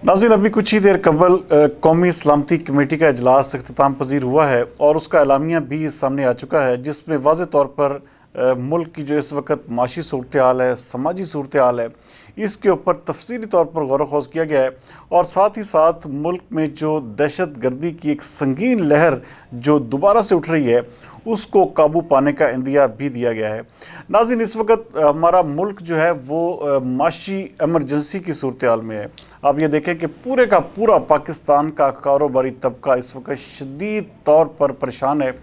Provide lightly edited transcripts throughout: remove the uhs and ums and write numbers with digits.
नाज़रीन, अभी कुछ ही देर कबल कौमी सलामती कमेटी का इजलास इख्तिताम पजीर हुआ है और उसका एलामिया भी सामने आ चुका है, जिसमें वाज़े तौर पर मुल्क की जो इस वक्त माशी सूरत हाल है, समाजी सूरत हाल है, इसके ऊपर तफसीली तौर पर गौर ख़ौज़ किया गया है और साथ ही साथ मुल्क में जो दहशत गर्दी की एक संगीन लहर जो दोबारा से उठ रही है उसको काबू पाने का इंदिया भी दिया गया है। नाज़रीन, इस वक्त हमारा मुल्क जो है वो माशी एमरजेंसी की सूरत हाल में है। आप ये देखें कि पूरे का पूरा पाकिस्तान का कारोबारी तबका इस वक्त शदीद तौर पर परेशान है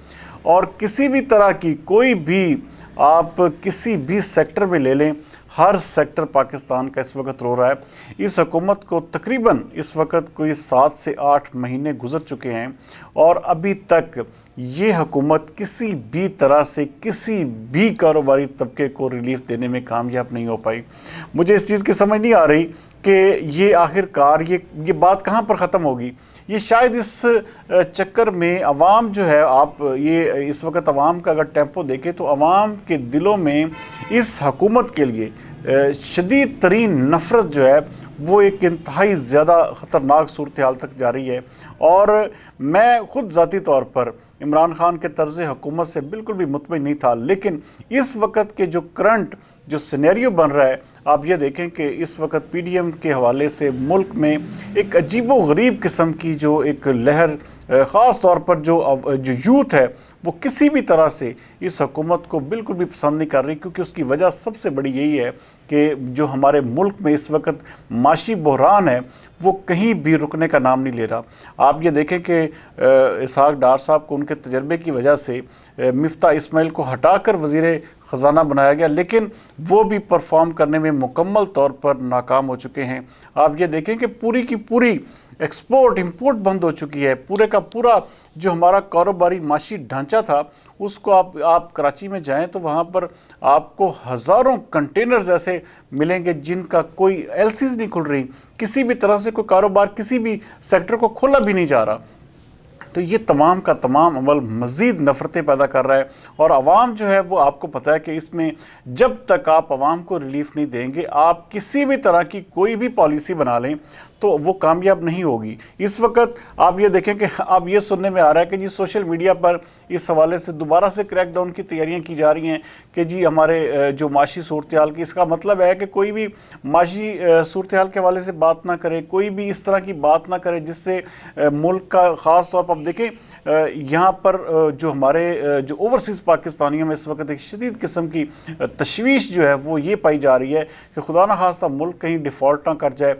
और किसी भी तरह की कोई भी आप किसी भी सेक्टर में ले लें, हर सेक्टर पाकिस्तान का इस वक्त रो रहा है। इस हुकूमत को तकरीबन इस वक्त कोई 7 से 8 महीने गुजर चुके हैं और अभी तक ये हुकूमत किसी भी तरह से किसी भी कारोबारी तबके को रिलीफ देने में कामयाब नहीं हो पाई। मुझे इस चीज़ की समझ नहीं आ रही कि ये आखिरकार ये बात कहाँ पर ख़त्म होगी। ये शायद इस चक्कर में अवाम जो है, आप ये इस वक्त अवाम का अगर टेम्पो देखें तो अवाम के दिलों में इस हुकूमत के लिए शदीद तरीन नफ़रत जो है वो एक इंतहाई ज़्यादा ख़तरनाक सूरत हाल तक जा रही है। और मैं ख़ुद ज़ाती तौर पर इमरान खान के तर्ज़ हुकूमत से बिल्कुल भी मुतमईन नहीं था, लेकिन इस वक्त के जो करंट जो सिनेरियो बन रहा है, आप ये देखें कि इस वक्त PDM के हवाले से मुल्क में एक अजीबो गरीब किस्म की जो एक लहर, ख़ास तौर पर जो यूथ है वो किसी भी तरह से इस हुकूमत को बिल्कुल भी पसंद नहीं कर रही, क्योंकि उसकी वजह सबसे बड़ी यही है कि जो हमारे मुल्क में इस वक्त माशी बहरान है वो कहीं भी रुकने का नाम नहीं ले रहा। आप ये देखें कि इसहाक डार साहब को उनके तजर्बे की वजह से मिफ्ता इस्माइल को हटाकर वज़ीर ख़जाना बनाया गया, लेकिन वो भी परफॉर्म करने में मुकम्मल तौर पर नाकाम हो चुके हैं। आप ये देखें कि पूरी की पूरी एक्सपोर्ट इंपोर्ट बंद हो चुकी है। पूरे का पूरा जो हमारा कारोबारी माशी ढांचा था उसको आप कराची में जाएं तो वहाँ पर आपको हज़ारों कंटेनर्स ऐसे मिलेंगे जिनका कोई LCs नहीं खुल रही, किसी भी तरह से कोई कारोबार किसी भी सेक्टर को खोला भी नहीं जा रहा। तो ये तमाम का तमाम अमल मज़ीद नफ़रतें पैदा कर रहा है और आवाम जो है वो, आपको पता है कि इसमें जब तक आप आवाम को रिलीफ नहीं देंगे, आप किसी भी तरह की कोई भी पॉलिसी बना लें तो वो कामयाब नहीं होगी। इस वक्त आप ये देखें कि अब ये सुनने में आ रहा है कि जी सोशल मीडिया पर इस हवाले से दोबारा से क्रैकडाउन की तैयारियां की जा रही हैं कि जी हमारे जो माशी सूरत हाल की, इसका मतलब है कि कोई भी माशी सूरत हाल के हवाले से बात ना करे, कोई भी इस तरह की बात ना करे जिससे मुल्क का ख़ास तौर पर आप देखें यहाँ पर जो हमारे जो ओवरसीज़ पाकिस्तानियों में इस वक्त एक शदीद किस्म की तशवीश जो है वो ये पाई जा रही है कि खुदा न खास्ता मुल्क कहीं डिफ़ॉल्ट ना कर जाए।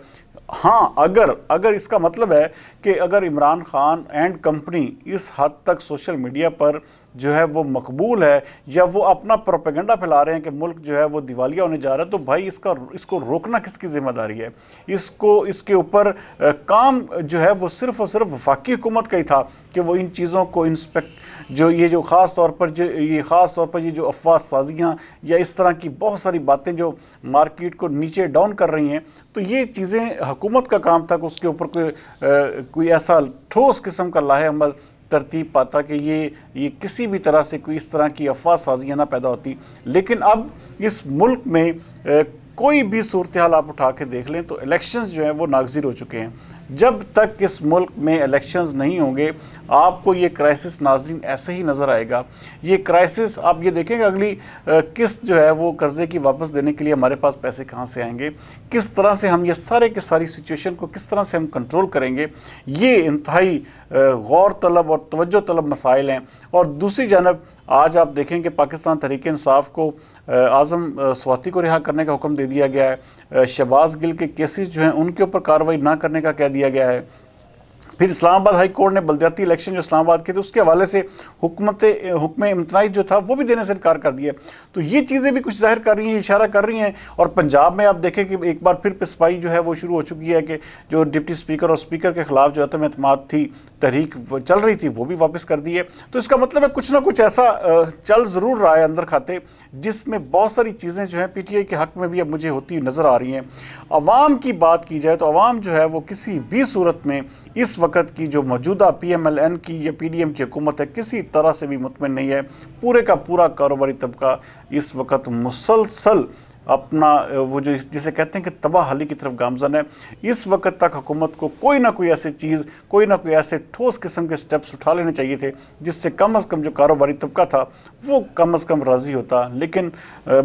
हाँ, अगर इसका मतलब है कि अगर इमरान खान एंड कंपनी इस हद तक सोशल मीडिया पर जो है वो मकबूल है या वो अपना प्रोपेगेंडा फैला रहे हैं कि मुल्क जो है वो दिवालिया होने जा रहा है, तो भाई इसको रोकना किसकी ज़िम्मेदारी है? इसके ऊपर काम जो है वो सिर्फ़ और सिर्फ वफाकी हुकूमत का ही था कि वो इन चीज़ों को जो ख़ास तौर पर ये जो अफवाह साजियाँ या इस तरह की बहुत सारी बातें जो मार्केट को नीचे डाउन कर रही हैं, तो ये चीज़ें हुकूमत का काम था कि उसके ऊपर कोई ऐसा ठोस किस्म का लाहे अमल तरतीब पाता कि ये किसी भी तरह से कोई इस तरह की अफवाह साजियाँ ना पैदा होती। लेकिन अब इस मुल्क में कोई भी सूरत हाल आप उठा के देख लें तो इलेक्शंस जो हैं वो नागज़िर हो चुके हैं। जब तक इस मुल्क में इलेक्शंस नहीं होंगे आपको ये क्राइसिस नाज़रीन ऐसे ही नज़र आएगा। ये क्राइसिस आप ये देखेंगे, अगली किस्त जो है वो कर्ज़े की वापस देने के लिए हमारे पास पैसे कहाँ से आएंगे, किस तरह से हम ये सारे के सारी सिचुएशन को किस तरह से हम कंट्रोल करेंगे, ये इंतहाई गौर तलब और तवज्जो तलब मसाइल हैं। और दूसरी जानब आज आप देखें कि पाकिस्तान तहरीक इंसाफ को आज़म स्वाति को रिहा करने का हुक्म दे दिया गया है। शहबाज गिल के केसेस जो हैं उनके ऊपर कार्रवाई ना करने का कह दिया गया है। फिर इस्लामाबाद हाई कोर्ट ने बलदियाती इलेक्शन जो इस्लामाबाद के थे उसके हवाले से हुक्म इम्तनाई जो था वो भी देने से इनकार कर दिया। तो ये चीज़ें भी कुछ जाहिर कर रही हैं, इशारा कर रही हैं। और पंजाब में आप देखें कि एक बार फिर पिसपाई जो है वो शुरू हो चुकी है कि जो डिप्टी स्पीकर और स्पीकर के खिलाफ जो अदम एतमाद थी तहरीक चल रही थी वो भी वापस कर दी है। तो इसका मतलब है कुछ ना कुछ ऐसा चल ज़रूर रहा है अंदर खाते, जिसमें बहुत सारी चीज़ें जो हैं PTI के हक़ में भी अब मुझे होती नज़र आ रही हैं। अवाम की बात की जाए तो अवाम जो है वो किसी भी सूरत में इस वक्त की जो मौजूदा PMLN की या PDM की हुकूमत है किसी तरह से भी मुतमईन नहीं है। पूरे का पूरा कारोबारी तबका इस वक्त मुसलसल अपना वो जो जिसे कहते हैं कि तबाहली की तरफ गामजन है। इस वक्त तक हुकूमत को कोई ना कोई ऐसी चीज़, कोई ना कोई ऐसे ठोस किस्म के स्टेप्स उठा लेने चाहिए थे जिससे कम अज़ कम जो कारोबारी तबका था वो कम अज़ कम राज़ी होता। लेकिन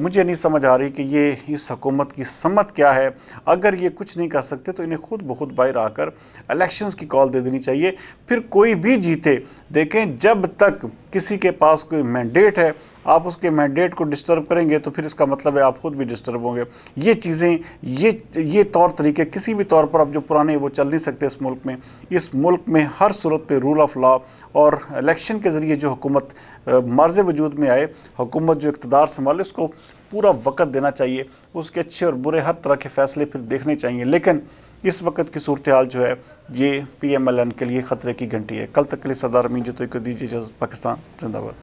मुझे नहीं समझ आ रही कि ये इस हुकूमत की समत क्या है। अगर ये कुछ नहीं कर सकते तो इन्हें खुद ब खुद बाहर आकर इलेक्शंस की कॉल दे देनी चाहिए, फिर कोई भी जीते। देखें, जब तक किसी के पास कोई मैंडेट है, आप उसके मैंडेट को डिस्टर्ब करेंगे तो फिर इसका मतलब है आप खुद भी डिस्टर्ब होंगे। ये चीज़ें, ये तौर तरीके किसी भी तौर पर अब जो पुराने वो चल नहीं सकते इस मुल्क में। इस मुल्क में हर सूरत पे रूल ऑफ लॉ और इलेक्शन के ज़रिए जो हुकूमत मर्ज़ वजूद में आए, हुकूमत जो इक़्तिदार संभाले, उसको पूरा वक़्त देना चाहिए। उसके अच्छे और बुरे हर तरह के फ़ैसले फिर देखने चाहिए। लेकिन इस वक्त की सूरत हाल जो है ये PMLN के लिए ख़तरे की घंटी है। कल तक के लिए सरदार अमीन जो तो दीजिए इजाज़त। पाकिस्तान जिंदाबाद।